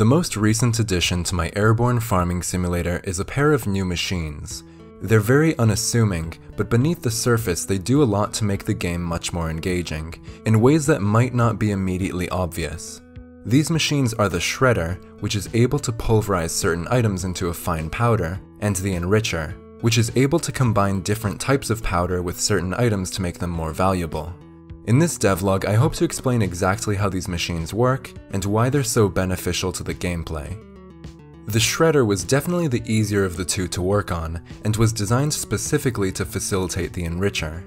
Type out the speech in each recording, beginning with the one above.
The most recent addition to my airborne farming simulator is a pair of new machines. They're very unassuming, but beneath the surface they do a lot to make the game much more engaging, in ways that might not be immediately obvious. These machines are the Shredder, which is able to pulverize certain items into a fine powder, and the Enricher, which is able to combine different types of powder with certain items to make them more valuable. In this devlog, I hope to explain exactly how these machines work and why they're so beneficial to the gameplay. The Shredder was definitely the easier of the two to work on, and was designed specifically to facilitate the Enricher.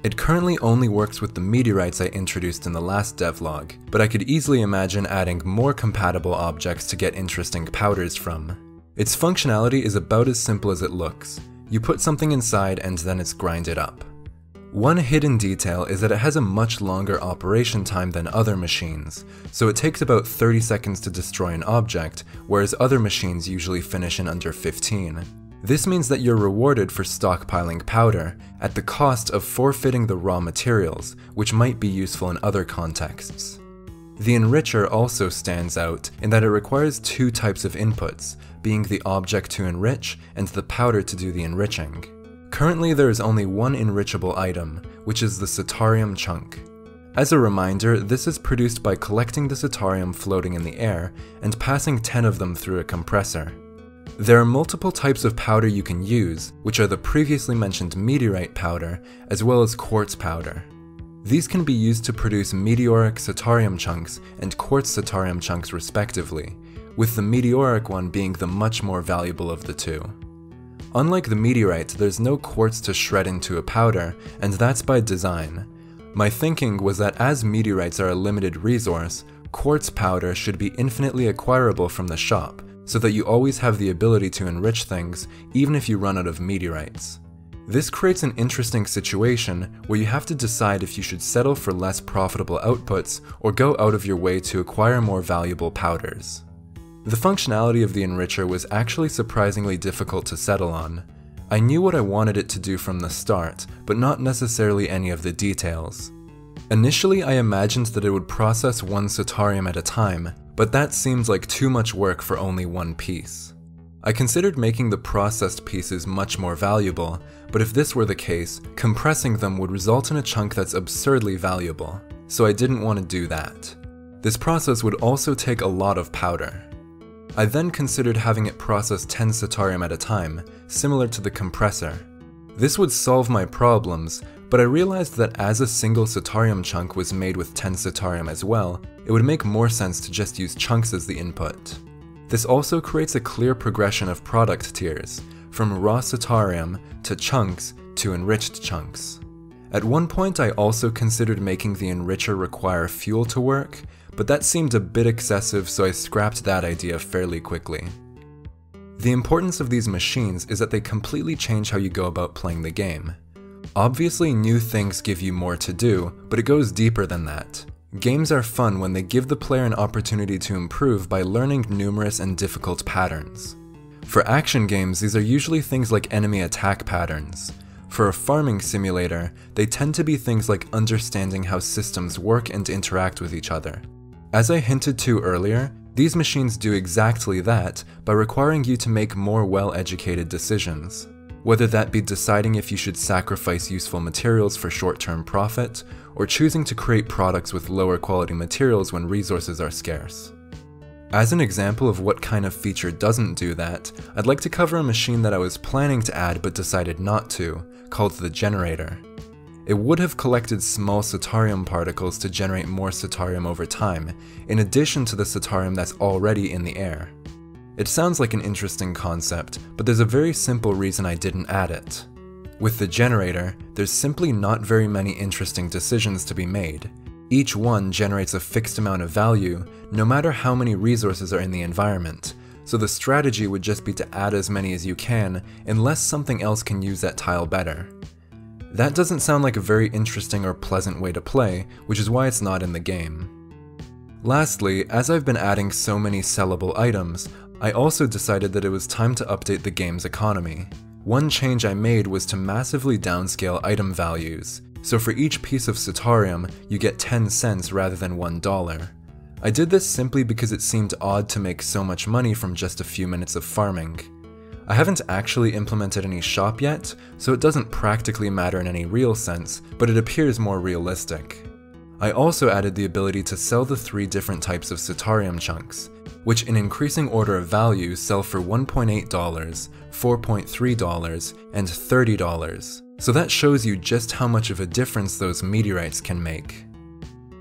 It currently only works with the meteorites I introduced in the last devlog, but I could easily imagine adding more compatible objects to get interesting powders from. Its functionality is about as simple as it looks. You put something inside and then it's grinded up. One hidden detail is that it has a much longer operation time than other machines, so it takes about 30 seconds to destroy an object, whereas other machines usually finish in under 15. This means that you're rewarded for stockpiling powder, at the cost of forfeiting the raw materials, which might be useful in other contexts. The Enricher also stands out in that it requires two types of inputs, being the object to enrich and the powder to do the enriching. Currently there is only one enrichable item, which is the Cetarium chunk. As a reminder, this is produced by collecting the Cetarium floating in the air and passing 10 of them through a compressor. There are multiple types of powder you can use, which are the previously mentioned meteorite powder, as well as quartz powder. These can be used to produce meteoric Cetarium chunks and quartz Cetarium chunks respectively, with the meteoric one being the much more valuable of the two. Unlike the meteorite, there's no quartz to shred into a powder, and that's by design. My thinking was that as meteorites are a limited resource, quartz powder should be infinitely acquirable from the shop, so that you always have the ability to enrich things, even if you run out of meteorites. This creates an interesting situation where you have to decide if you should settle for less profitable outputs or go out of your way to acquire more valuable powders. The functionality of the Enricher was actually surprisingly difficult to settle on. I knew what I wanted it to do from the start, but not necessarily any of the details. Initially, I imagined that it would process one Cetarium at a time, but that seemed like too much work for only one piece. I considered making the processed pieces much more valuable, but if this were the case, compressing them would result in a chunk that's absurdly valuable, so I didn't want to do that. This process would also take a lot of powder. I then considered having it process 10 Cetarium at a time, similar to the compressor. This would solve my problems, but I realized that as a single Cetarium chunk was made with 10 Cetarium as well, it would make more sense to just use chunks as the input. This also creates a clear progression of product tiers, from raw Cetarium to chunks to enriched chunks. At one point I also considered making the Enricher require fuel to work, but that seemed a bit excessive, so I scrapped that idea fairly quickly. The importance of these machines is that they completely change how you go about playing the game. Obviously, new things give you more to do, but it goes deeper than that. Games are fun when they give the player an opportunity to improve by learning numerous and difficult patterns. For action games, these are usually things like enemy attack patterns. For a farming simulator, they tend to be things like understanding how systems work and interact with each other. As I hinted to earlier, these machines do exactly that by requiring you to make more well-educated decisions. Whether that be deciding if you should sacrifice useful materials for short-term profit, or choosing to create products with lower quality materials when resources are scarce. As an example of what kind of feature doesn't do that, I'd like to cover a machine that I was planning to add but decided not to, called the generator. It would have collected small Cetarium particles to generate more Cetarium over time, in addition to the Cetarium that's already in the air. It sounds like an interesting concept, but there's a very simple reason I didn't add it. With the generator, there's simply not very many interesting decisions to be made. Each one generates a fixed amount of value, no matter how many resources are in the environment, so the strategy would just be to add as many as you can, unless something else can use that tile better. That doesn't sound like a very interesting or pleasant way to play, which is why it's not in the game. Lastly, as I've been adding so many sellable items, I also decided that it was time to update the game's economy. One change I made was to massively downscale item values, so for each piece of Cetarium, you get 10 cents rather than $1. I did this simply because it seemed odd to make so much money from just a few minutes of farming. I haven't actually implemented any shop yet, so it doesn't practically matter in any real sense, but it appears more realistic. I also added the ability to sell the 3 different types of Cetarium chunks, which in increasing order of value sell for $1.8, $4.3, and $30. So that shows you just how much of a difference those meteorites can make.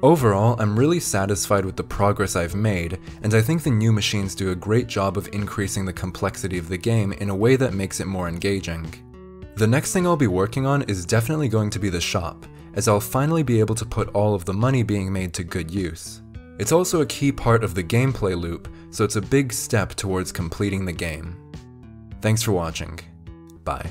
Overall, I'm really satisfied with the progress I've made, and I think the new machines do a great job of increasing the complexity of the game in a way that makes it more engaging. The next thing I'll be working on is definitely going to be the shop, as I'll finally be able to put all of the money being made to good use. It's also a key part of the gameplay loop, so it's a big step towards completing the game. Thanks for watching. Bye.